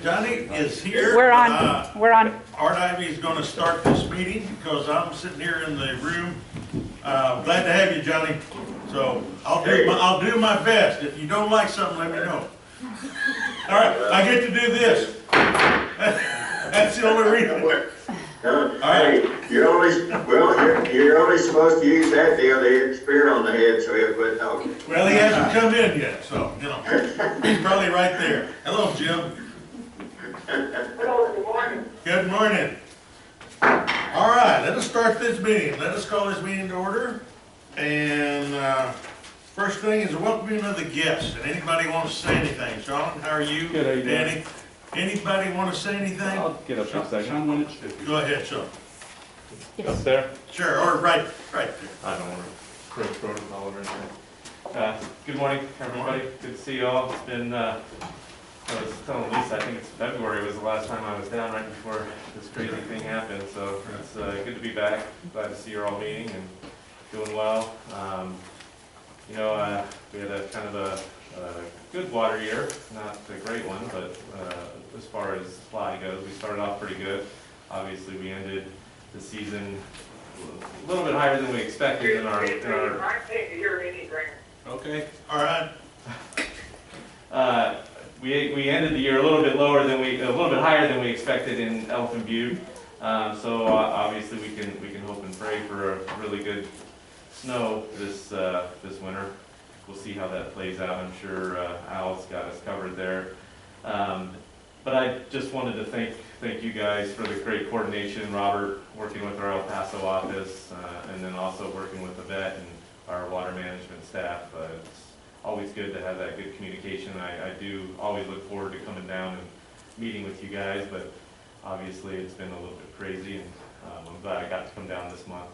Johnny is here. We're on. We're on. Art Ivy is going to start this meeting because I'm sitting here in the room. Glad to have you, Johnny. So I'll do my best. If you don't like something, let me know. All right, I get to do this. That's the only reason. All right. You're only supposed to use that deal to hit spear on the head so he'll quit talking. Well, he hasn't come in yet, so, you know, he's probably right there. Hello, Jim. Hello, good morning. Good morning. All right, let us start this meeting. Let us call this meeting to order. And first thing is a welcoming of the guests. And anybody want to say anything? Sean, how are you? Good, how you doing? Danny? Anybody want to say anything? I'll get up for a second. Sean wanted Go ahead, Sean. Up there? Sure, or right there. I don't want to create protocol or anything. Good morning, everybody. Good to see you all. It's been, I was telling Lisa, I think it's February was the last time I was down right before this crazy thing happened. So it's good to be back. Glad to see you're all meeting and doing well. You know, we had a kind of a good water year, not a great one, but as far as supply goes, we started off pretty good. Obviously, we ended the season a little bit higher than we expected in our Okay, all right. We ended the year a little bit higher than we expected in Elephant Butte. So obviously we can hope and pray for a really good snow this winter. We'll see how that plays out. I'm sure Al's got us covered there. But I just wanted to thank you guys for the great coordination. Robert working with our El Paso office, and then also working with the vet and our water management staff. It's always good to have that good communication. I do always look forward to coming down and meeting with you guys, but obviously it's been a little bit crazy, and I'm glad I got to come down this month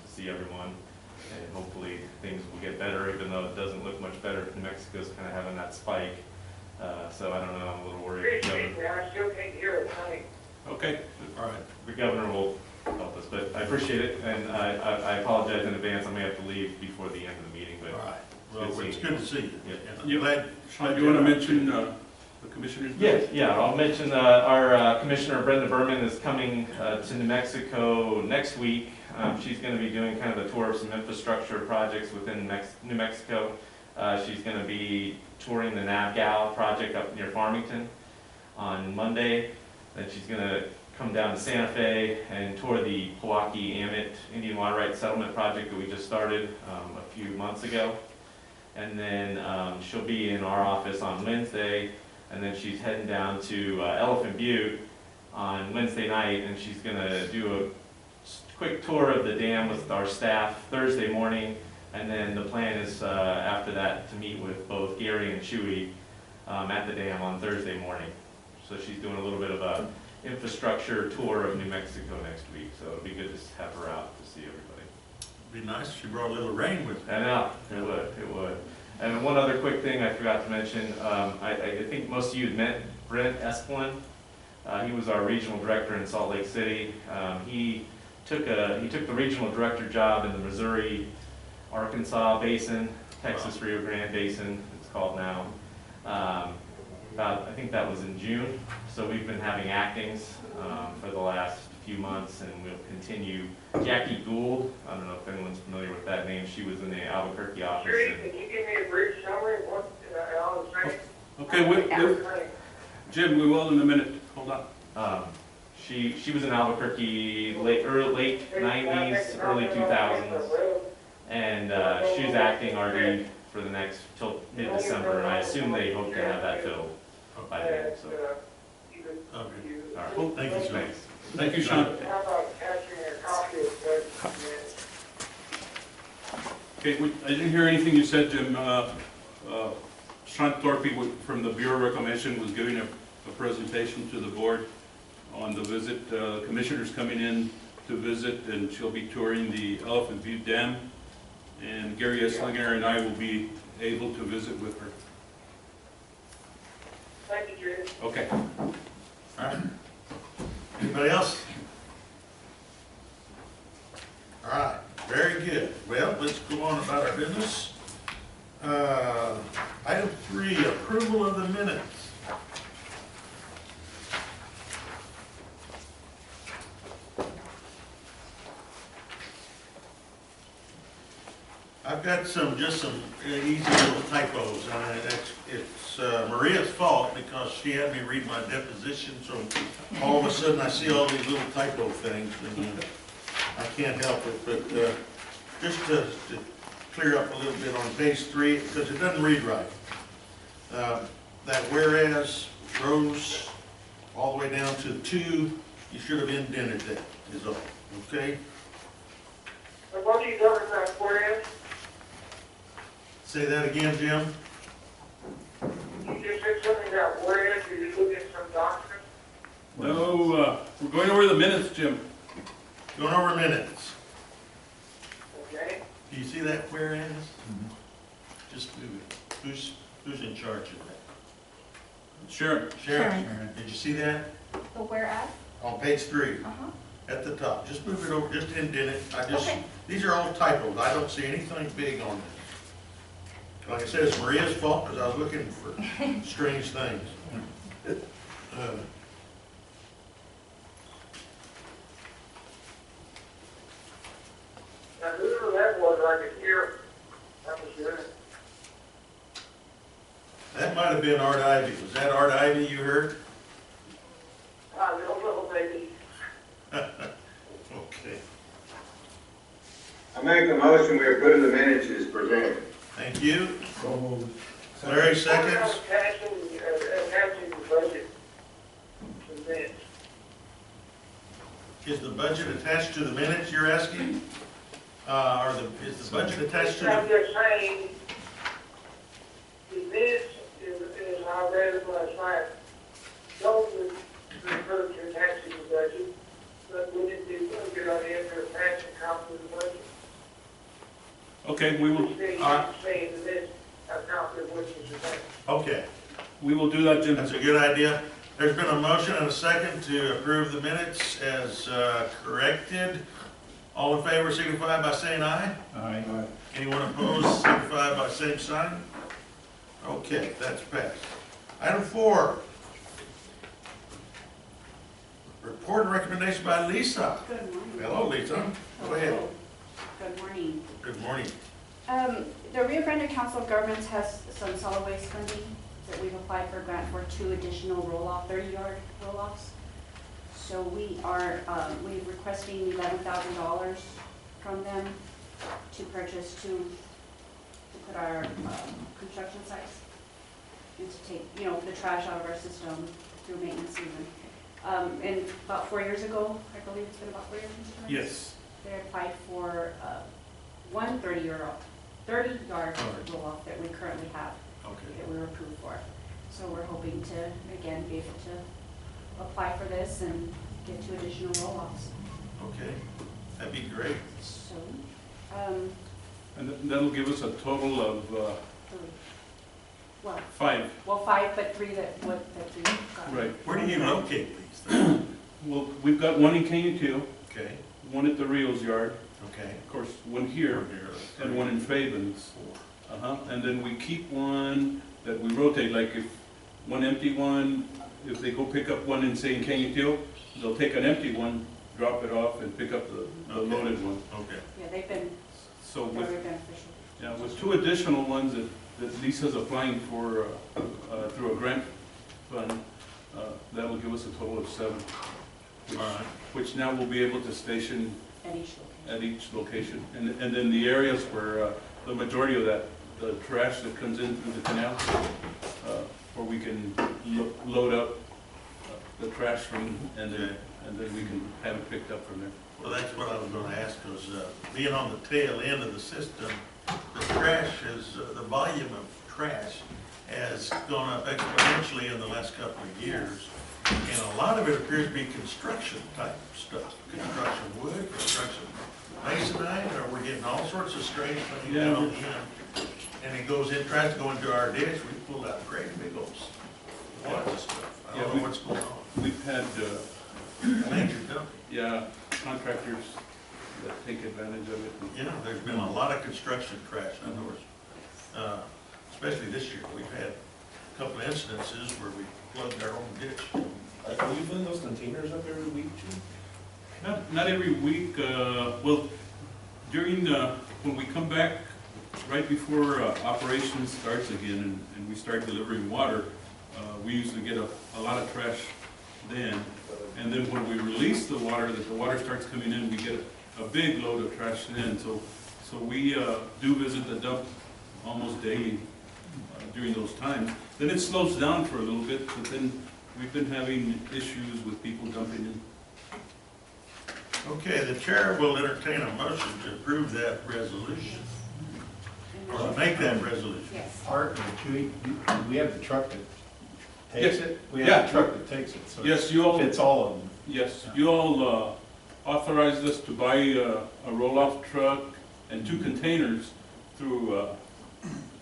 to see everyone. And hopefully things will get better, even though it doesn't look much better. New Mexico's kind of having that spike. So I don't know, I'm a little worried. Okay, all right. The governor will help us, but I appreciate it, and I apologize in advance. I may have to leave before the end of the meeting, but All right. Well, it's good to see you. Yeah. Glad. Sean, do you want to mention the commissioners? yeah, I'll mention our Commissioner Brenda Berman is coming to New Mexico next week. She's going to be doing kind of a tour of some infrastructure projects within New Mexico. She's going to be touring the NavGal project up near Farmington on Monday. Then she's going to come down to Santa Fe and tour the Pewaukee-Amit Indian Water Rights Settlement project that we just started a few months ago. And then she'll be in our office on Wednesday, and then she's heading down to Elephant Butte on Wednesday night, and she's going to do a quick tour of the dam with our staff Thursday morning, and then the plan is after that to meet with both Gary and Chewy at the dam on Thursday morning. So she's doing a little bit of a infrastructure tour of New Mexico next week, so it'll be good to have her out to see everybody. Be nice if she brought a little rain with her. I know, it would. And one other quick thing I forgot to mention, I think most of you had met Brent Esplin. He was our regional director in Salt Lake City. He took the regional director job in the Missouri, Arkansas Basin, Texas Rio Grande Basin, it's called now. I think that was in June. So we've been having actings for the last few months, and we'll continue. Jackie Gould, I don't know if anyone's familiar with that name. She was in the Albuquerque office. Can you give me a brief summary of what Al is saying? Okay, Jim, we will in a minute. Hold on. She was in Albuquerque late 90s, early 2000s, and she's acting RD for the next till mid-December, and I assume they hope to have that filled by then. So. Okay. All right. Well, thank you, Sean. Thanks. Thank you, Sean. How about catching a copy of that? Okay, I didn't hear anything you said, Jim. Sean Thorpe from the Bureau of Reclamation was giving a presentation to the board on the visit. Commissioners coming in to visit, and she'll be touring the Elephant Butte Dam. And Gary Esslinger and I will be able to visit with her. Thank you, Jim. Okay. All right. Anybody else? All right, very good. Well, let's go on about our business. Item 3, approval of the minutes. I've got just some easy little typos, and it's Maria's fault because she had me read my deposition, so all of a sudden I see all these little typo things, and I can't help it, but just to clear up a little bit on page 3, because it doesn't read right. That whereas goes all the way down to 2, you should have indented that, is all, okay? And what are you talking about, whereas? Say that again, Jim? You just said something about whereas, you're looking at some document? No, we're going over the minutes, Jim. Going over minutes. Okay? Do you see that whereas? Just move it. Who's in charge of that? Sharon. Sharon. Did you see that? The whereas? On page 3, Uh-huh. at the top. Just move it over, just indent it. Okay. These are all typos. I don't see anything big on this. Like I said, it's Maria's fault because I was looking for strange things. Now, whoever that was, I could hear, that was good. That might have been Art Ivy. Was that Art Ivy you heard? I don't know, maybe. Okay. I make a motion, we approve the minutes as presented. Thank you. Larry, seconds. Attaching the budget to this. Is the budget attached to the minutes you're asking? Is the budget attached to I'm the? just saying, the minutes is I read it last night, don't refer to attaching the budget, but would it be a good idea to attach a copy of the budget? Okay, we will, Saying the minutes, a copy of which is attached. Okay, we will do that, Jim. that's a good idea. There's been a motion and a second to approve the minutes as corrected. All in favor signify by saying aye. Aye. Anyone opposed signify by same sign. Okay, that's passed. Item 4. Report and recommendation by Lisa. Good morning. Hello, Lisa. Go ahead. Good morning. Good morning. The Rio Grande Council of Governments has some solid waste funding that we've applied for a grant for 2 additional roll-off, 30-yard roll-offs. So we're requesting $11,000 from them to purchase to put our construction sites and to take, the trash out of our system through maintenance season. And about 4 years ago, I believe it's been about 4 years, Mr. Mayor? Yes. They applied for one 30-yard roll-off that we currently have, Okay. that we were approved for. So we're hoping to, again, be able to apply for this and get 2 additional roll-offs. Okay. That'd be great. So, And that'll give us a total of 3. Well, 5. 5, but 3 that we got. Right. Where do you locate these things? Well, we've got one in Kenyattoo, Okay. one at the Rios Yard, Okay. of course, one here, and one in Fabens. And then we keep one that we rotate, like if one empty one, if they go pick up one in, say, in Kenyattoo, they'll take an empty one, drop it off, and pick up the Okay. loaded one. Okay. Yeah, they've been So with, very beneficial. yeah, with 2 additional ones that Lisa's applying for through a grant fund, that'll give us a total of 7. Which, All right. which now we'll be able to station At each location. at each location. And then the areas where the majority of the trash that comes in through the canal, where we can load up the trash from, and then we can have it picked up from there. Well, that's what I was going to ask, because being on the tail end of the system, the trash the volume of trash has gone up exponentially in the last couple of years. And a lot of it appears to be construction type stuff, construction wood, construction masonite, or we're getting all sorts of strange things down on the end. And it goes in, tries to go into our ditch, we pulled out great big old wads of stuff. I don't know what's going on. We've had, Major dumping. contractors that take advantage of it. Yeah, there's been a lot of construction trash outdoors, especially this year. We've had a couple of incidences where we plugged our own ditch. Are you filling those containers up every week, too? Not every week, well, during when we come back right before operations starts again and we start delivering water, we usually get a lot of trash then. And then when we release the water, that the water starts coming in, we get a big load of trash then. So we do visit the dump almost daily during those times. Then it slows down for a little bit, but then we've been having issues with people dumping in. Okay, the chair will entertain a motion to approve that resolution, or to make that resolution. Yes. Art, we have the truck that Yes. takes it? We have Yeah. the truck that takes it, so Yes, you all, it's all of them. yes, you all authorized us to buy a roll-off truck and 2 containers through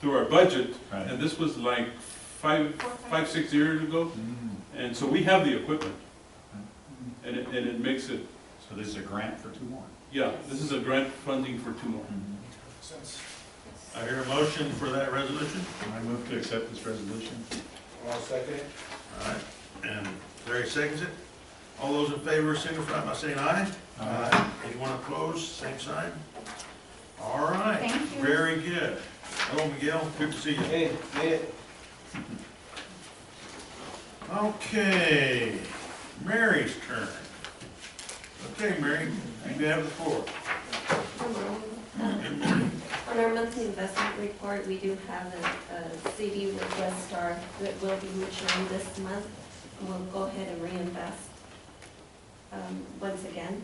our budget. Right. And this was like 5, 6 years ago. And so we have the equipment. And it makes it, So this is a grant for 2 more. yeah, this is a grant funding for 2 more. I hear a motion for that resolution. I move to accept this resolution. I'll second it. All right, and Larry seconds it. All those in favor signify by saying aye. Aye. Anyone opposed, same sign. All right. Thank you. Very good. Hello, Miguel, good to see you. Hey, made it. Okay, Mary's turn. Okay, Mary, you have the floor. Good morning. On our monthly investment report, we do have a CD with Westar that will be maturing this month. And we'll go ahead and reinvest once again.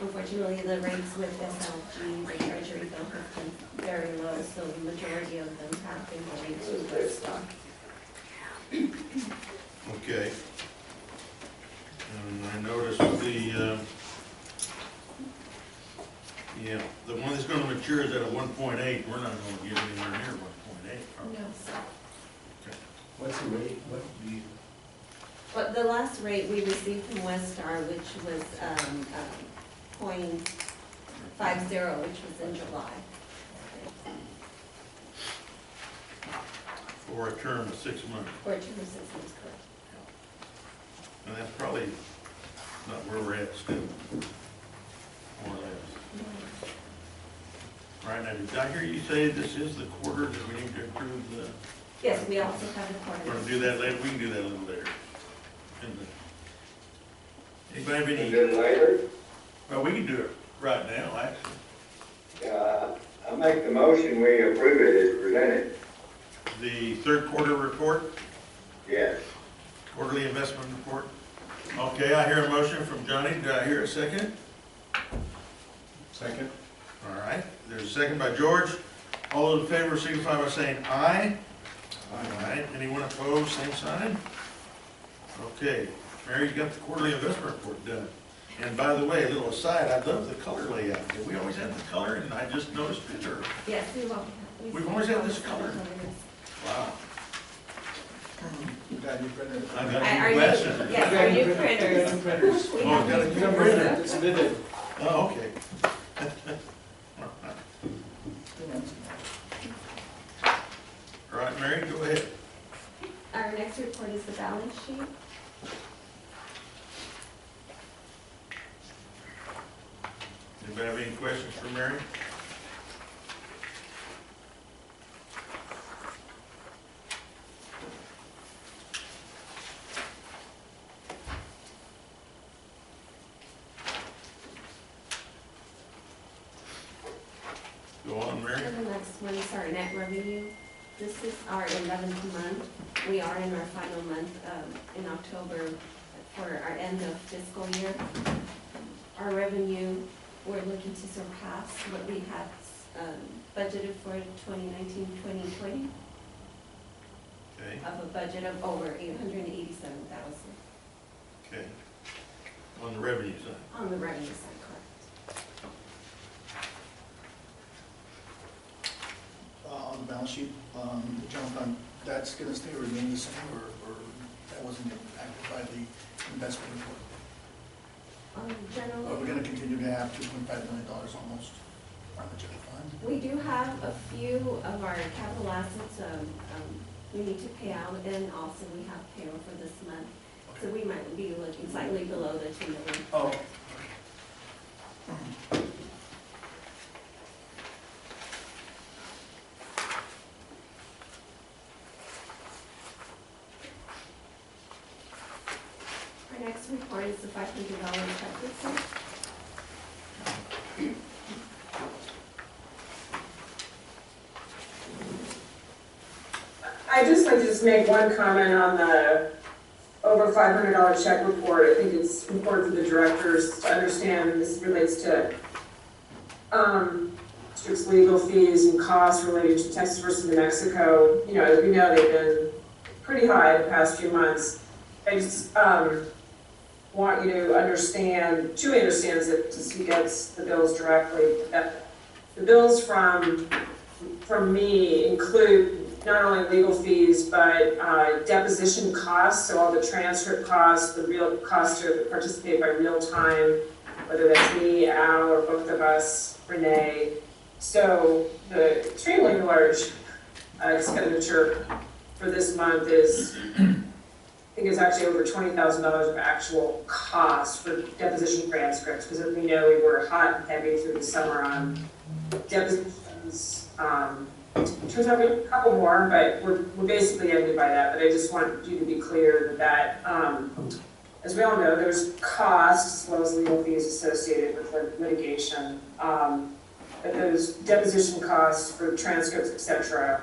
Unfortunately, the rates with SLG, the Treasury bill, have been very low, so the majority of them have been going to Westar. Okay. And I noticed the, yeah, the one that's gonna mature is at a 1.8, we're not gonna get anywhere near 1.8. No, sir. What's the rate? What do you? But the last rate we received from Westar, which was .50, which was in July. For a term of 6 months, Or 2 or 6 months, correct. and that's probably not where we're at still, more or less. All right, now, did I hear you say this is the quarter that we need to approve the, Yes, we also have the we're quarterly. gonna do that later, we can do that a little later. Anybody have any, Then later, well, we can do it right now, actually. I make the motion, we approve it as presented. The third quarter report, Yes. quarterly investment report. Okay, I hear a motion from Johnny, do I hear a second? Second? All right, there's a second by George. All those in favor signify by saying aye. All right, anyone opposed, same sign? Okay, Mary, you got the quarterly investment report done. And by the way, a little aside, I love the color layout. Did we always have the color, and I just noticed it, or, Yes, We've always had this color. wow. You got your printer. I got Are new you, glasses. yes, are you printers? Printers. We Oh, have got a new new printers. printer. It's vivid. Oh, okay. All right, Mary, go ahead. Our next report is the balance sheet. Anybody have any questions for Mary? Go on, Mary. And the next one is our net revenue. This is our 11th month. We are in our final month in October for our end of fiscal year. Our revenue, we're looking to surpass what we had budgeted for 2019-2020 Okay, of a budget of over $887,000 okay. On the revenue side. on the revenue side, correct. On the balance sheet, the general fund, that's gonna stay or remain the same, or that wasn't impacted by the investment report? General. Are we gonna continue to have $2.5 million almost on the general fund? We do have a few of our capital assets we need to pay out, and also we have payroll for this month. So we might be looking slightly below the 2 million. Oh. next report is the $500 check report. I'd just like to just make one comment on the over $500 check report. I think it's important for the directors to understand, and this relates to district's legal fees and costs related to Texas versus New Mexico. You know, as we know, they've been pretty high the past few months. I just want you to understand, Julie understands that he gets the bills directly, that the bills from me include not only legal fees, but deposition costs, so all the transcript costs, the real cost to participate by real time, whether that's me, Al, or both of us, Renee. So the extremely large expenditure for this month is, I think it's actually over $20,000 of actual cost for deposition transcripts, because as we know, we were hot and heavy through the summer on depositions. Turns out we have a couple more, but we're basically ended by that. But I just want you to be clear that, as we all know, there's costs as well as legal fees associated with litigation. But those deposition costs for transcripts, et cetera,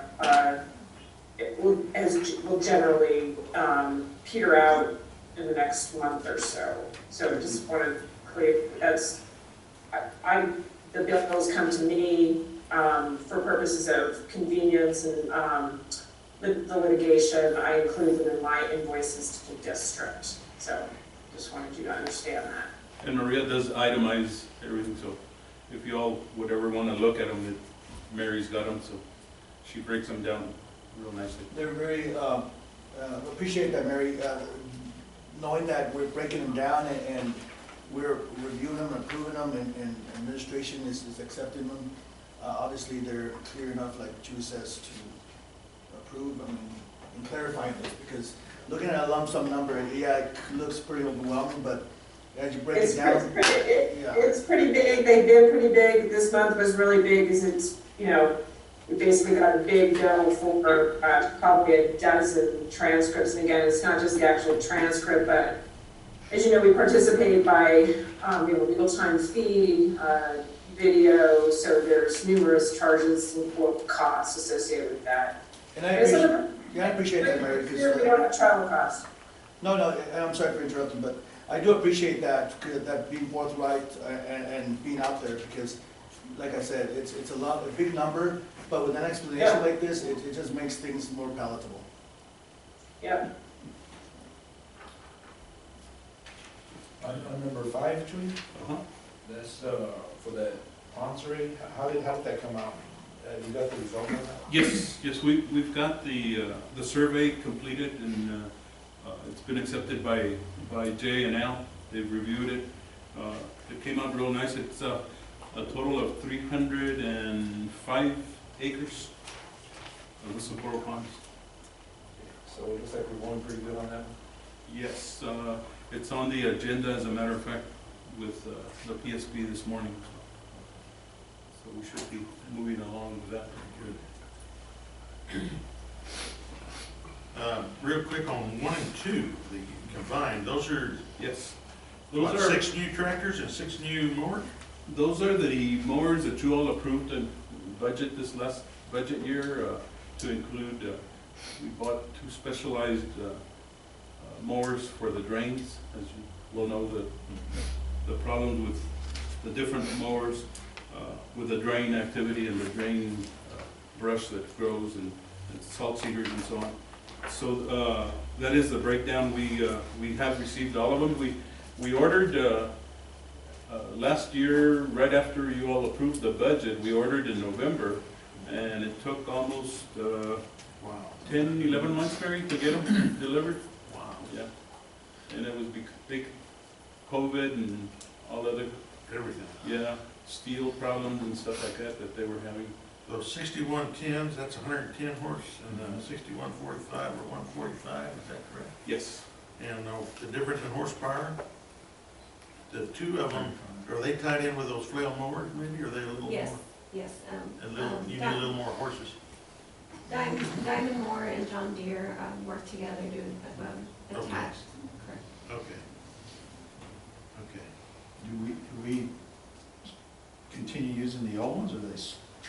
will generally peter out in the next month or so. So just want to clear, that's, the bills come to me for purposes of convenience and the litigation. I include them in my invoices to the district. So just wanted you to understand that. And Maria does itemize everything, so if you all would ever want to look at them, Mary's got them, so she breaks them down real nicely. They're very, appreciate that, Mary, knowing that we're breaking them down and we're reviewing them and approving them, and administration is accepting them. Obviously, they're clear enough, like Julie says, to approve, I mean, and clarifying this, because looking at a lump sum number, yeah, it looks pretty overwhelming, but as you break it down, It's pretty big. They've been pretty big. This month was really big because it's, you know, we basically got a big bill for probably a dozen transcripts. And again, it's not just the actual transcript, but as you know, we participate by, we have a real-time feed, video, so there's numerous charges and costs associated with that. and I appreciate that, Mary, because We don't have travel costs. no, I'm sorry for interrupting, but I do appreciate that being forthright and being out there, because, like I said, it's a big number, but with an explanation like this, it just makes things more palatable. Yeah. Item number 5, Julie? Uh-huh. That's for that sponsoring. How did that come out? You got the result of that? Yes, we've got the survey completed, and it's been accepted by Jay and Al. They've reviewed it. It came out real nice. It's a total of 305 acres of the Socorro ponds. So it looks like we're going pretty good on that. Yes, it's on the agenda, as a matter of fact, with the PSB this morning. So we should be moving along with that pretty good. Real quick on 1 and 2, the combined, those are, Yes. what, Those are 6 new tractors and 6 new mowers? Those are the mowers that you all approved in budget this last budget year, to include, we bought 2 specialized mowers for the drains. As you well know, the problems with the different mowers with the drain activity and the drain brush that grows, and salt seeders and so on. So that is the breakdown. We have received all of them. We ordered last year, right after you all approved the budget, we ordered in November, and it took almost 10, 11 months, Mary, to get them delivered. Wow. Yeah. And it was big COVID and all other, Everything. yeah, steel problems and stuff like that they were having. Those 6110s, that's 110 horse, and 6145 or 145, is that correct? Yes. And the difference in horsepower, the 2 of them, are they tied in with those flail mowers maybe, or are they a little Yes, more? yes. You need a little more horses. Diamond Moore and John Deere work together to attach. Correct. Okay.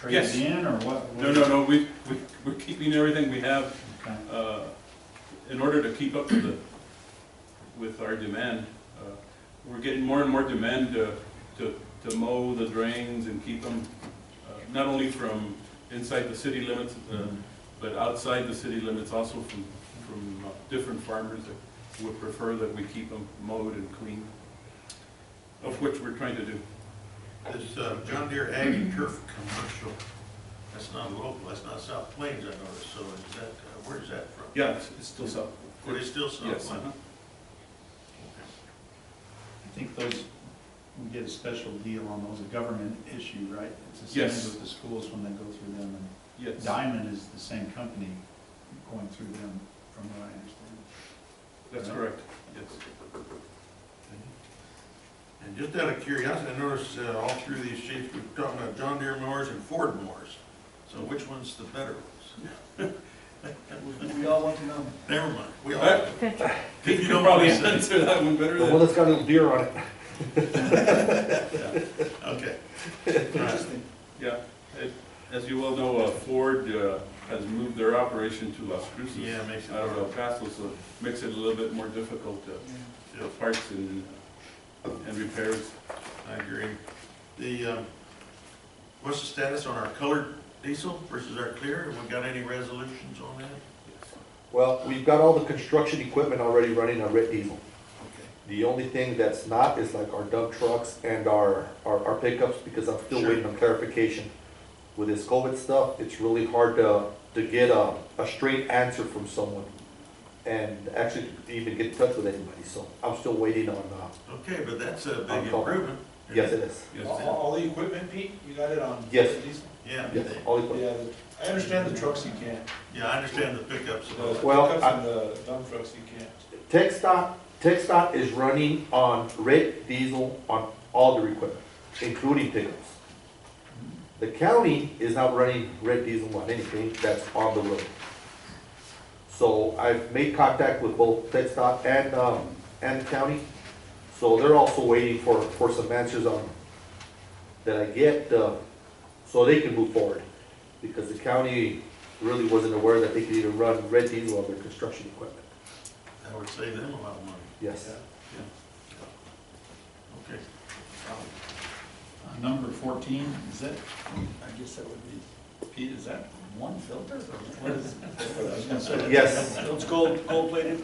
traded in or what? No, we're keeping everything we have, Okay. in order to keep up with our demand. We're getting more and more demand to mow the drains and keep them, not only from inside the city limits, but outside the city limits, also from different farmers that would prefer that we keep them mowed and clean, of which we're trying to do. This John Deere Ag and Turf commercial, that's not local, that's not South Plains, I noticed, so is that, where's that from? Yeah, it's still so. It is still South Yes, Plains? I think those, we get a special deal on those, a government issue, right? It's the same Yes. with the schools when they go through them. And Yes. Diamond is the same company going through them, from what I understand. That's correct, yes. And just out of curiosity, I noticed all through these sheets, we're talking about John Deere mowers and Ford mowers. So which one's the better ones? We all want to know. Never mind, we all. Pete If you could don't probably want to say. answer that one better The one than. that's got a little deer on it. Okay. Interesting. Yeah, as you well know, Ford has moved their operation to Las Cruces. Yeah, it makes it Out of El hard. Paso, so it makes it a little bit more difficult to parts and repairs. I agree. The, what's the status on our colored diesel versus our clear? Have we got any resolutions on that? Well, we've got all the construction equipment already running on red diesel. Okay. The only thing that's not is like our dump trucks and our pickups, because I'm still Sure. waiting on clarification. With this COVID stuff, it's really hard to get a straight answer from someone and actually to even get in touch with anybody, so I'm still waiting on, Okay, but that's a I'll big call. improvement. yes, it is. Yes. Uh-huh. the equipment, Pete, you got it on? Yes. diesel? Yeah, Yes, all equipment. Yeah, I understand the trucks you can't. yeah, I understand the pickups. Well, pickups and the dump trucks you can't. TxDOT is running on red diesel on all their equipment, including pickups. The county is not running red diesel on anything that's on the road. So I've made contact with both TxDOT and the county. So they're also waiting for some answers on, that I get, so they can move forward. Because the county really wasn't aware that they could even run red diesel on their construction equipment. That would save them a lot of money. Yes. Okay. Number 14, is that, I guess that would be, Pete, is that one filter? Or what is I was gonna say. Yes. It's gold plated.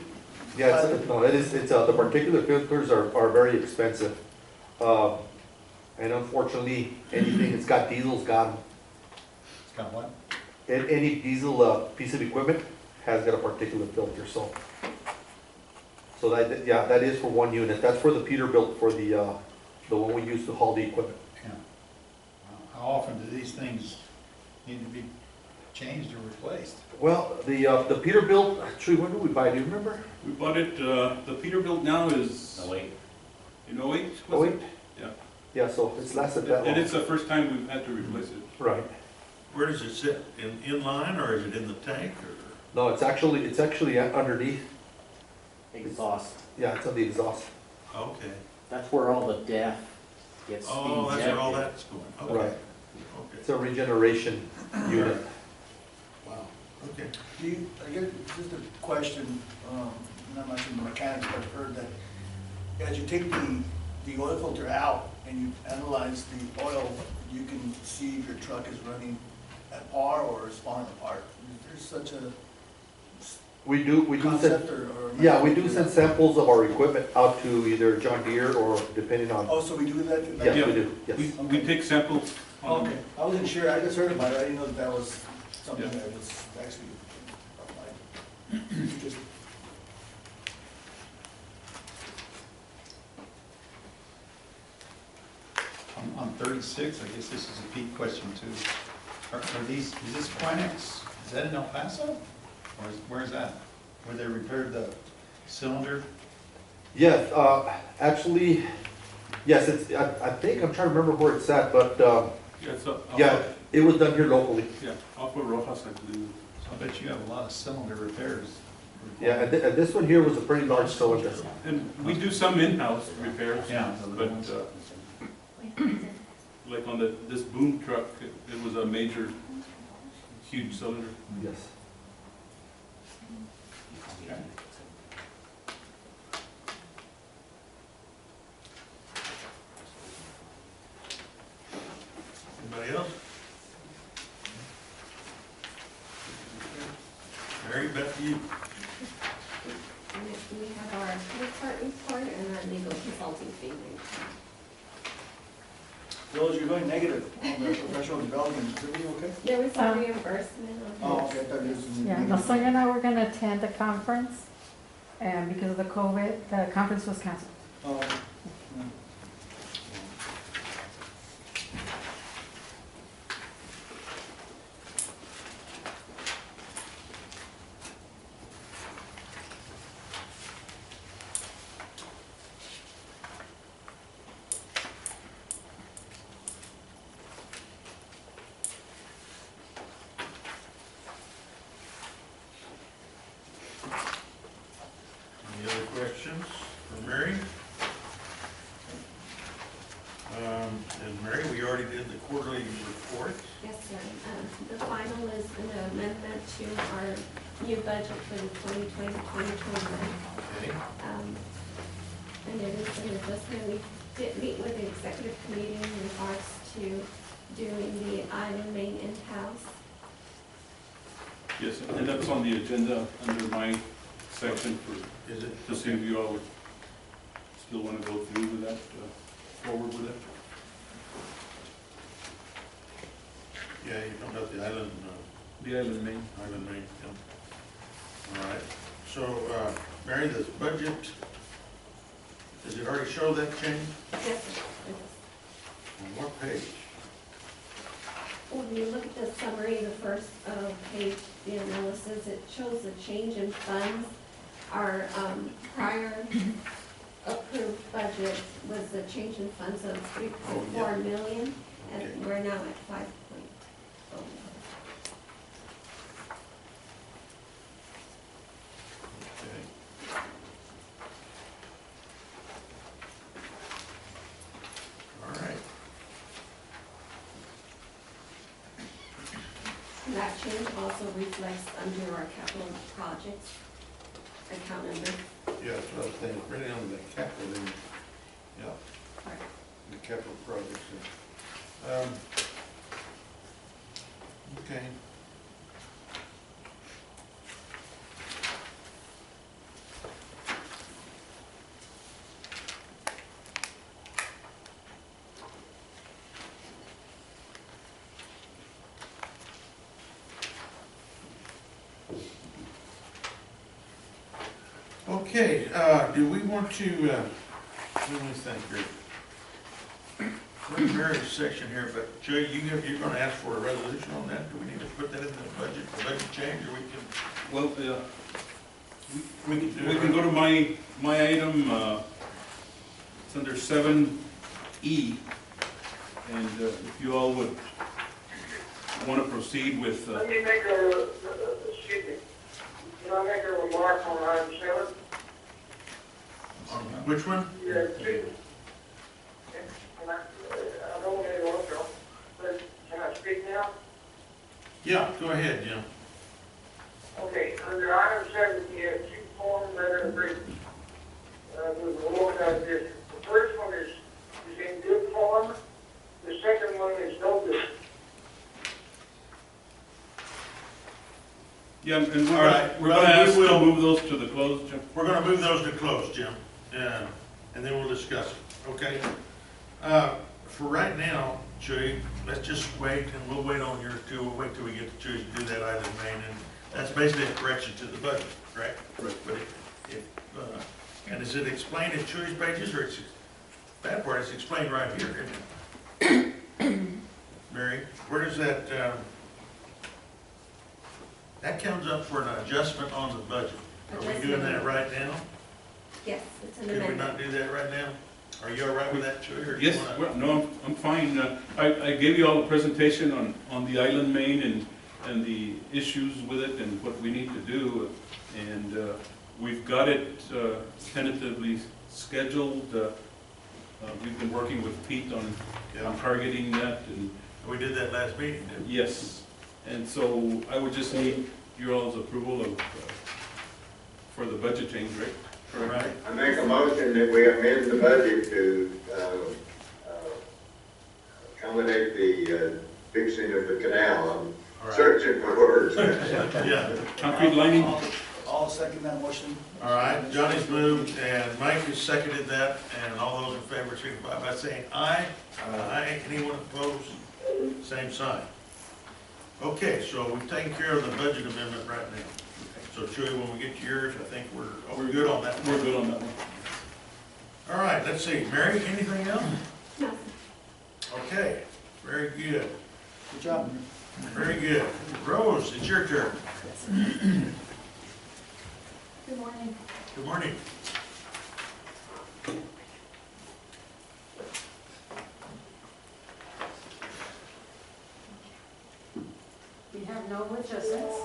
Yeah, no, it's, the particular filters are very expensive. And unfortunately, anything that's got diesel's got them. It's got what? Any diesel, piece of equipment has got a particular filter, so. So that, yeah, that is for one unit. That's for the Peterbilt, for the one we use to haul the equipment. Yeah. How often do these things need to be changed or replaced? Well, the Peterbilt, actually, when did we buy it? Do you remember? We bought it, the Peterbilt now is. In 08, was it? Oh, wait. Yeah. Yeah, so it's lasted that long. And it's the first time we've had to replace it. Right. Where does it sit? In line or is it in the tank or? No, it's actually underneath. Exhaust. Yeah, it's on the exhaust. Okay. That's where all the DEF gets Oh, that's where all injected. that's going. Okay. Right. Okay. It's a regeneration unit. Wow. Okay. I guess, just a question, not much in the mechanics, but I've heard that as you take the oil filter out and you analyze the oil, you can see if your truck is running at par or is falling apart. Is there such a We do send, concept or? yeah, we do send samples of our equipment out to either John Deere or depending on, Oh, so we do that? yes, Yeah. we do, yes. We take samples. Okay, I wasn't sure, I just heard about it, I didn't know that was something that was actually like, just On 36, I guess this is a Pete question too. Are these, is this Quinex, is that in El Paso? Or where's that? Where they repaired the cylinder? Yes, actually, yes, it's, I think, I'm trying to remember where it's at, but, Yeah, it's up. yeah, it was done here locally. Yeah, off of Rojas, I believe. So I bet you have a lot of cylinder repairs. Yeah, and this one here was a pretty large cylinder. And we do some in-house repairs. Yeah. But, like on this boom truck, it was a major, huge cylinder. Yes. Anybody else? Mary, back to you. Next, we have our report and our legal consulting fee. Rose, you're going negative on the professional development, is everything okay? There was a reimbursement on Oh, okay, I thought it was. Yeah, no, Sonia and I were gonna attend the conference, and because of the COVID, the conference was canceled. Oh, yeah. Any other questions for Mary? And Mary, we already did the quarterly report. Yes, sir. The final is an amendment to our new budget for the 2020-2021. Okay. And it is an adjustment. We did meet with the executive committee in regards to doing the island main in-house. Yes, and that's on the agenda under my section for, Is it? to see if you all would still want to go through with that, forward with it. Yeah, you talking about the island, The island main. island name, yeah. All right, so, Mary, this budget, does it already show that change? Yes, sir. It is. On what page? When you look at the summary, the first page, the analysis, it shows the change in funds. Our prior approved budget was the change in funds of 3.4 million, and Okay. we're now at 5.0. Okay. All right. That change also reflects under our capital projects account number. Yeah, that's what I was thinking, really on the capital, then, yeah, Correct. the capital projects. Okay. Okay, do we want to, let me think here. We're in Mary's section here, but Jay, you're gonna ask for a resolution on that? Do we need to put that in the budget, change, or we can? Well, We can do we it. can go to my item, it's under 7E. And if you all would want to proceed with, Let me make excuse me, can I make a remark on item 7? On which one? Yeah, two. Can I don't want to interrupt you, but can I speak now? Yeah, go ahead, Jim. Okay, under item 7, you have 2 form letter agreements. With the organized district. The first one is in good form, the second one is no good. yeah, and All right, we're well, going to we ask will- to move those to the close, Jim. We're gonna move those to close, Jim, and then we'll discuss it, okay? For right now, Chewy, let's just wait, and we'll wait on yours too, we'll wait till we get to Chewy to do that item main, and that's basically a correction to the budget, correct? Correct. But and is it explained in Chewy's pages, or it's, that part is explained right here, isn't it? Mary, where does that, that comes up for an adjustment on the budget? Are we doing that right now? Yes, it's an Can we amendment. not do that right now? Are you all right with that, Chewy? or do you Yes, wanna- well, no, I'm fine. I gave you all a presentation on the island main and the issues with it and what we need to do. And we've got it tentatively scheduled We've been working with Pete on Yeah. targeting that, and We did that last meeting, didn't we? yes. And so I would just need your all's approval of, for the budget change, right? Right. I make a motion that we amend the budget to, accommodate the fixing of the canal. All I'm right. searching for words. Yeah. Concrete lining? All second that motion. All right, Johnny's moved and Mike has seconded that, and all those in favor signify by saying aye. Aye. Anyone opposed? Same sign. Okay, so we've taken care of the budget amendment right now. So Chewy, when we get to yours, I think we're good on that. We're good on that one. All right, let's see, Mary, anything else? No. Okay, very good, Good job. very good. Rose, it's your turn. Good morning. Good morning. We have no adjustments.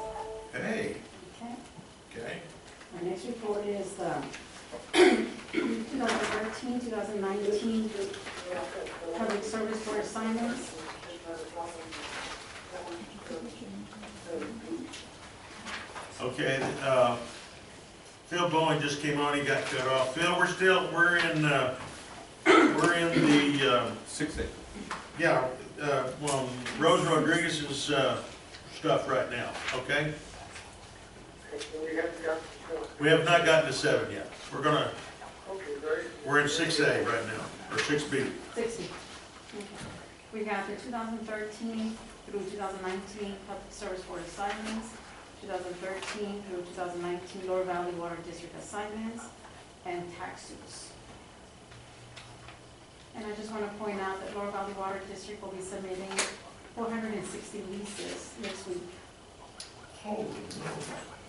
Hey, Okay. okay, Our next report is the 2013, 2019 public service board assignments. okay, Phil Bowen just came on, he got cut off. Phil, we're in the, 6A. yeah, well, Rose Rodriguez's, stuff right now, okay? We have not gotten to 7 yet. We're in 6A right now, or 6B. 60. Okay. We got the 2013 through 2019 public service board assignments, 2013 through 2019 Lower Valley Water District assignments, and tax suits. And I just want to point out that Lower Valley Water District will be submitting 460 leases next week. Holy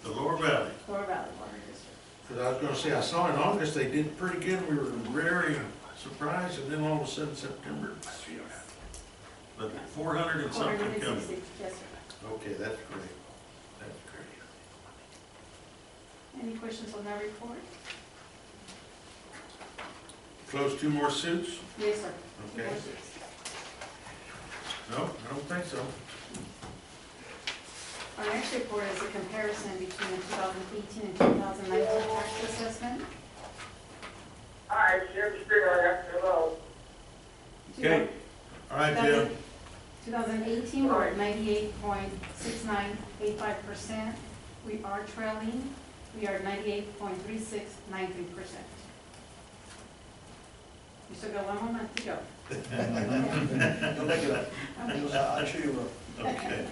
The Lower Valley. Lower Valley Water District. Because I was gonna say, I saw in August, they did pretty good, we were very surprised, and then all of a sudden September, but 400 and something coming. 460, yes, sir. Okay, that's great, that's great. Any questions on that report? Close 2 more suits? Yes, sir. Okay. No, I don't think so. Our next report is a comparison between the 2018 and 2019 tax assessment. Hi, Jim Springer, hello. Okay. All right, Jim. 2018, we're at 98.6985%. We are trailing. We are at 98.3693%. We still got 1 more month to go. You'll make it up. I'm sure you will. Okay.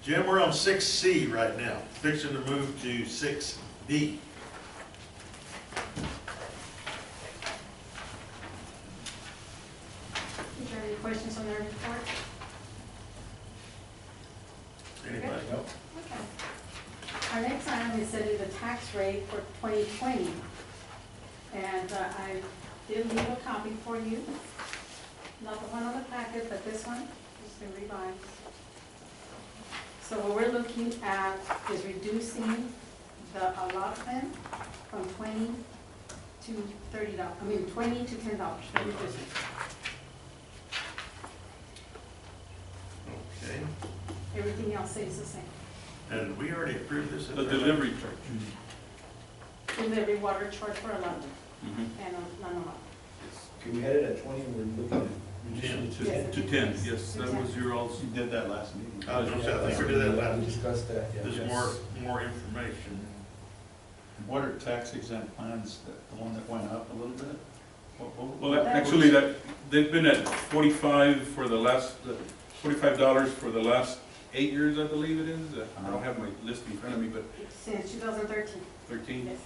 Jim, we're on 6C right now, fixing to move to 6D. Is there any questions on their report? Anybody? Okay. Our next item is setting the tax rate for 2020. And I did leave a copy for you. Not the one on the packet, but this one. It's been revised. So what we're looking at is reducing the allotment from 20 to $30, I mean, 20 to $10. We're reducing. Okay. Everything else stays the same. And we already approved this? The delivery charge. Delivery water charge for allotment Mhm. and non-allotment. Okay, we had it at 20, we're looking at reducing it Yes. To 10, yes, that was your all's. You did that last meeting. I was gonna say, I think we did that We last. discussed that, yeah. There's more information. What are tax exempt plans, the one that went up a little bit? Well, actually, they've been at 45 for the last, $45 for the last 8 years, I believe it is. I don't have my list in front of me, but Since 2013. 13. Yes.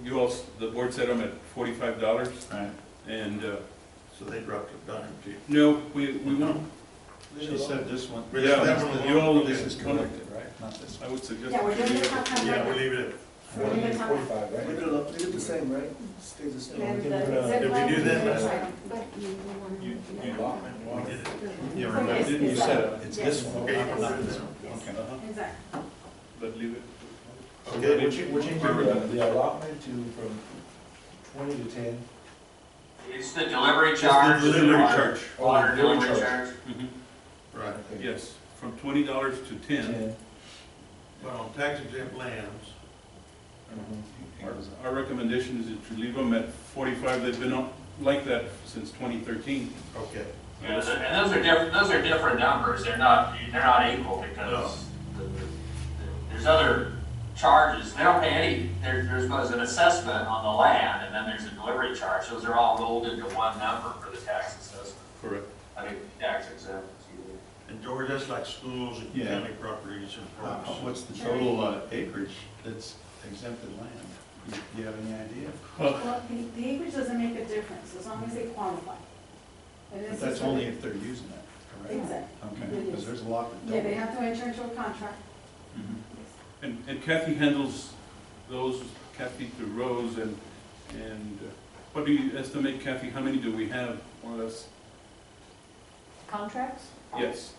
You all, the board set them at $45, Right. and, So they dropped a dime to you. no, we won't. She said this one. Yeah, that one you all, This is corrected, right? Not this I one. would suggest. Yeah, we're doing the top Yeah, we 100. leave it We're doing the top 45, right? Leave it the same, right? Stays the same. And We the can, exempt did we do that line- last item. You We did it. Yeah, remember, remember, you you said said it's it's this this one, one, Okay. not this one. Yes. Okay. Exactly. But leave it. Okay, We're changing the allotment to, from 20 to 10. It's the delivery It's the charge. delivery water- charge. Water Oh, delivery delivery charge. charge. Right. Yes, from $20 to 10. But on tax exempt lands, Our recommendation is that you leave them at 45. They've been like that since 2013. okay. Yeah, and those are different numbers. They're not equal because there's other charges. They don't pay any, there's an assessment on the land and then there's a delivery charge. Those are all rolled into one number for the tax assessment. Correct. I mean, tax exempt, excuse me. And George, that's like schools and Yeah. county properties and parks. What's the total acreage that's exempted land? Do you have any idea? Well, the acreage doesn't make a difference as long as they qualify. And But this that's is only what- if they're using it, correct? Exactly. Okay, It because is. there's a lot that Yeah, they don't. have to enter into a contract. And Kathy handles those, Kathy to Rose, and what do you estimate, Kathy, how many do we have, more or less? Contracts? Yes,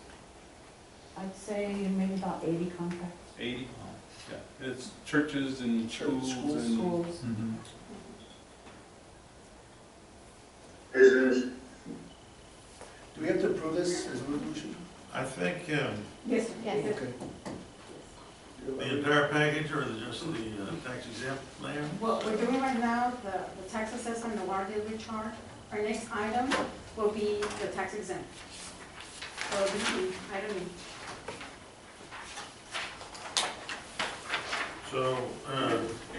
I'd say maybe about 80 contracts. 80? Yeah, it's churches and schools and... Schools. Mhm. Business, Do we have to approve this as a resolution? I think, Yes, sir. Yes. Okay. the entire package or just the tax exempt land? What we're doing right now, the tax assessment and the water delivery charge, our next item will be the tax exempt. So this is item E. So, You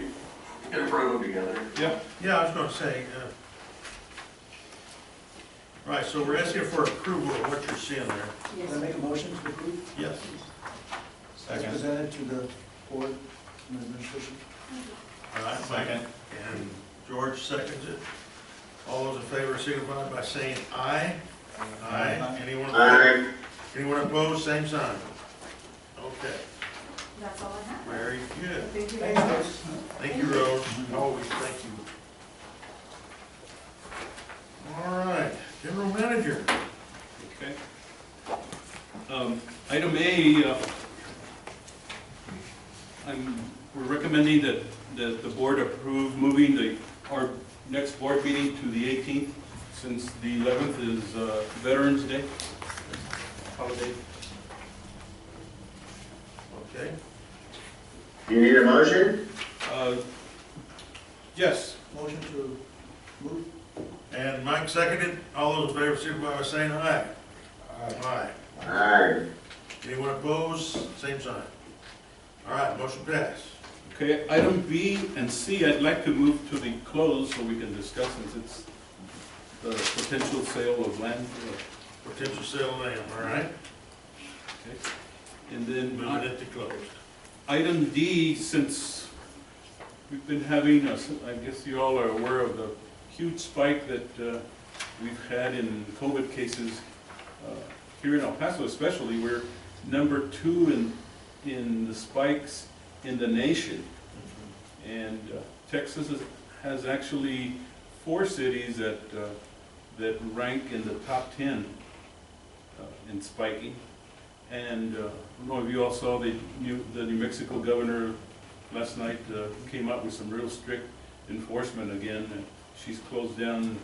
can approve them together. yeah, I was gonna say, right, so we're asking for approval of what you're seeing there. Yes. Can I make a motion to approve Yes. as Second. presented to the board and administration? All right, Second. And George seconds it. All those in favor signify by saying aye. Aye. Anyone opposed? aye, Anyone opposed, same sign. Okay, That's all I have. very good. Thank you. Thanks, guys. Thank you, Rose. Always, thank you. All right, general manager. Okay. Item A, we're recommending that the board approve moving our next board meeting to the 18th, since the 11th is Veterans Day holiday. Okay, you need a motion? Yes, Motion to move? and Mike seconded. All those in favor signify by saying aye. Aye. Aye, Anyone opposed, same sign. All right, motion passed. okay, item B and C, I'd like to move to the close so we can discuss, since it's the potential sale of land. Potential sale of land, all right? Okay. And then Moving it to closed. item D, since we've been having, I guess you all are aware of the huge spike that we've had in COVID cases here in El Paso especially. We're number 2 in the spikes in the nation. And Texas has actually 4 cities that rank in the top 10 in spiking. And I don't know if you all saw the New Mexico governor last night came out with some real strict enforcement again. She's closed down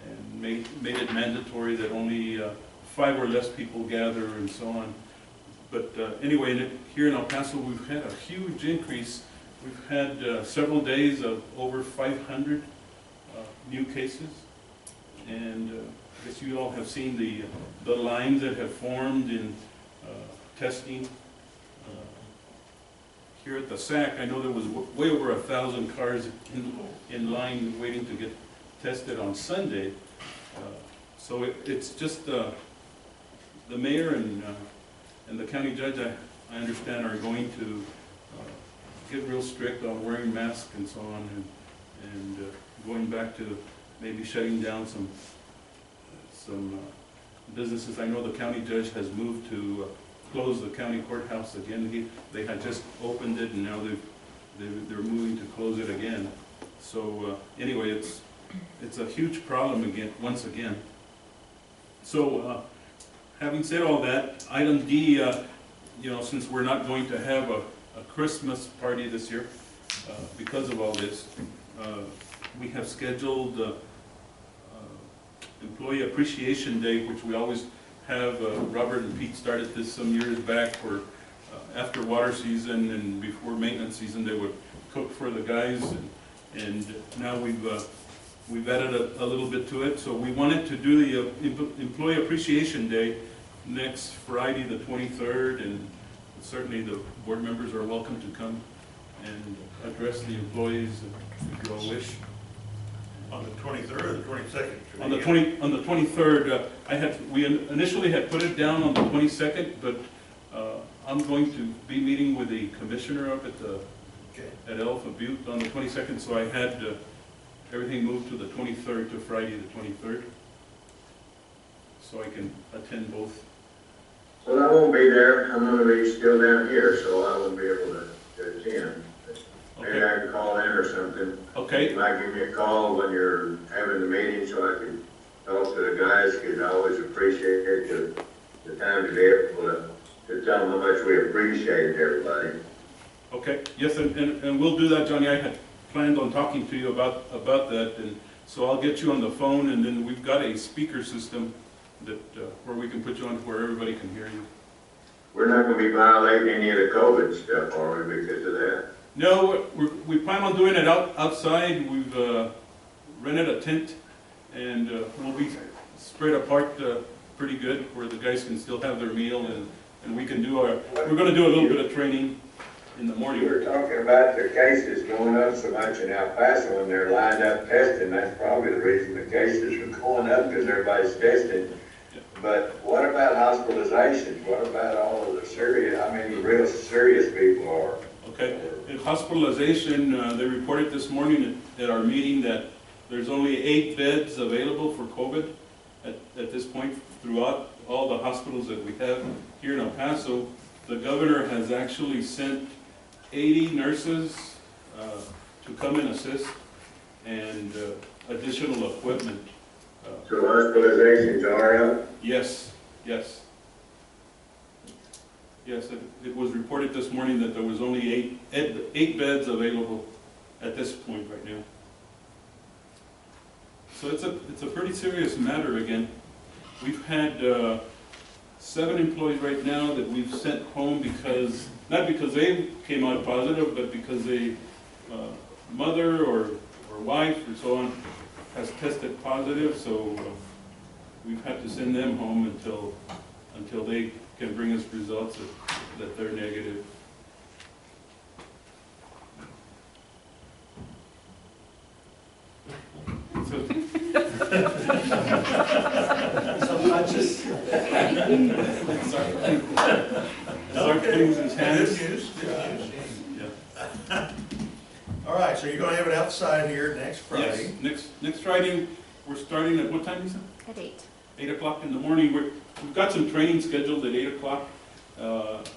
and made it mandatory that only 5 or less people gather and so on. But anyway, here in El Paso, we've had a huge increase. We've had several days of over 500 new cases. And I guess you all have seen the lines that have formed in testing. Here at the SAC, I know there was way over 1,000 cars in line waiting to get tested on Sunday. So it's just the mayor and the county judge, I understand, are going to get real strict on wearing masks and so on, and going back to maybe shutting down some businesses. I know the county judge has moved to close the county courthouse again. They had just opened it, and now they're moving to close it again. So anyway, it's a huge problem again, once again. So having said all that, item D, since we're not going to have a Christmas party this year because of all this, we have scheduled Employee Appreciation Day, which we always have. Robert and Pete started this some years back for after water season and before maintenance season, they would cook for the guys, and now we've added a little bit to it. So we wanted to do the Employee Appreciation Day next Friday, the 23rd, and certainly the board members are welcome to come and address the employees if you all wish. On the 23rd or the 22nd? On the 23rd, we initially had put it down on the 22nd, but I'm going to be meeting with the commissioner up at Alpha Butte on the 22nd, so I had everything moved to the 23rd, to Friday the 23rd, so I can attend both. Well, I won't be there. I'm gonna be still down here, so I won't be able to attend. Maybe Okay. I can call in or something. Okay. You might give me a call when you're having the meeting so I can talk to the guys, because I always appreciate the time to be able to tell them how much we appreciate everybody. Okay, yes, and we'll do that, Johnny. I had planned on talking to you about that, and so I'll get you on the phone, and then we've got a speaker system that where we can put you on where everybody can hear you. We're not gonna be violating any of the COVID stuff, are we, because of that? No, we plan on doing it outside. We've rented a tent, and we'll be spread apart pretty good, where the guys can still have their meal, and we can do we're gonna do a little bit of training in the morning. You were talking about the cases going up so much in El Paso, and they're lined up testing. That's probably the reason the cases are going up, because everybody's testing. But what about hospitalizations? What about all of the real serious people are? Okay, in hospitalization, they reported this morning at our meeting that there's only 8 beds available for COVID at this point throughout all the hospitals that we have here in El Paso. The governor has actually sent 80 nurses to come and assist, and additional equipment. So hospitalizations are up? Yes. Yes, it was reported this morning that there was only 8 beds available at this point right now. So it's a pretty serious matter again. We've had 7 employees right now that we've sent home not because they came out positive, but because a mother or wife or so on has tested positive, so we've had to send them home until they can bring us results that they're negative. Subconscious. Start cleaning his hands. Good news. Yeah. All right, so you're gonna have it outside here next Friday. Yes, next Friday, we're starting at what time, Lisa? At 8. 8 o'clock in the morning. We've got some training scheduled at 8 o'clock that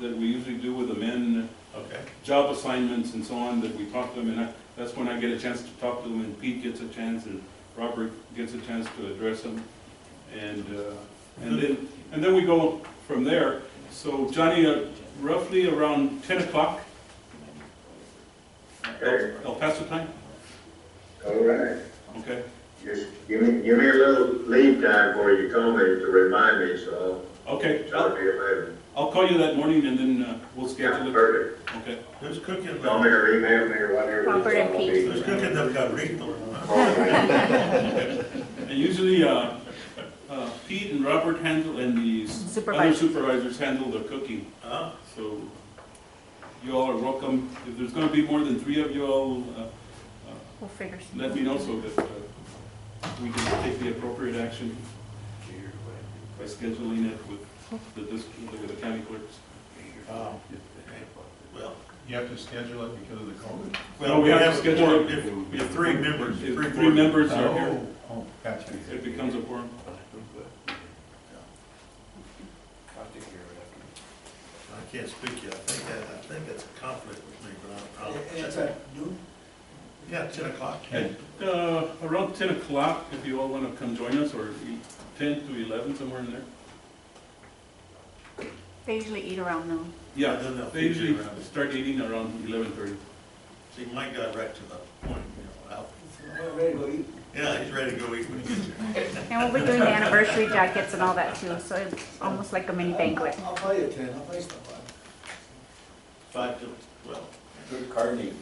we usually do with the men. Okay. Job assignments and so on that we talk to them, and that's when I get a chance to talk to them, and Pete gets a chance, and Robert gets a chance to address them, and then we go from there. So Johnny, roughly around 10 o'clock, El Paso time. All right. Okay. Just give me a little lead time before you call me to remind me, so Okay. I'll be available. I'll call you that morning, and then we'll schedule Yeah, it. perfect. Okay. Who's cooking? Call me or email me or whatever. Robert and Pete. Who's cooking the cabrito? And usually, Pete and Robert handle, and the other supervisors handle the cooking. Huh? So you all are welcome. If there's going to be more than 3 of you all, We'll figure something let me know so that we can take the appropriate action by scheduling it with the county clerks. Well, You have to schedule it because of the COVID? well, we have to schedule it if 3 members. If 3 members are here, Oh, gotcha. it becomes a quorum. I can't speak yet. I think that's a conflict with me, but I'll It's check. at noon? Yeah, 10 o'clock. Around 10 o'clock, if you all want to come join us, or 10 to 11, somewhere in there. They usually eat around noon. Yeah, Then they'll they feed you usually around. start eating around 11:30. See, Mike got right to the point, you know. Ready to go eat? Yeah, he's ready to go eat when he gets here. And we'll be doing the anniversary jackets and all that too, so it's almost like a mini banquet. I'll buy you 10, I'll buy you stuff. 5 to 12. Good carney.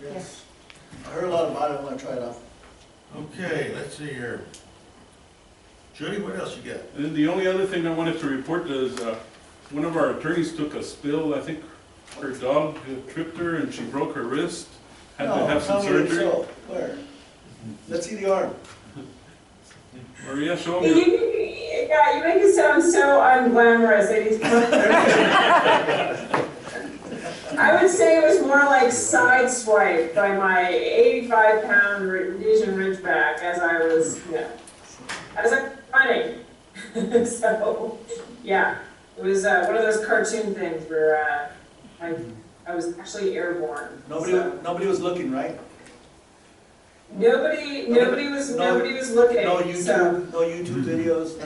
Yes. I heard a lot about it, I wanna try it out. Okay, let's see here. Judy, what else you got? And the only other thing I wanted to report is, one of our attorneys took a spill. I think her dog tripped her and she broke her wrist, had to have some No, tell me surgery. so. Where? Let's see the arm. Maria, show me. Yeah, you make it sound so unglamorous. I would say it was more like sideswiped by my 85-pound Rhodesian Ridgeback as I was, as I'm running. So, yeah, it was one of those cartoon things where I was actually airborne. Nobody was looking, right? Nobody was looking. No so. YouTube videos, nothing?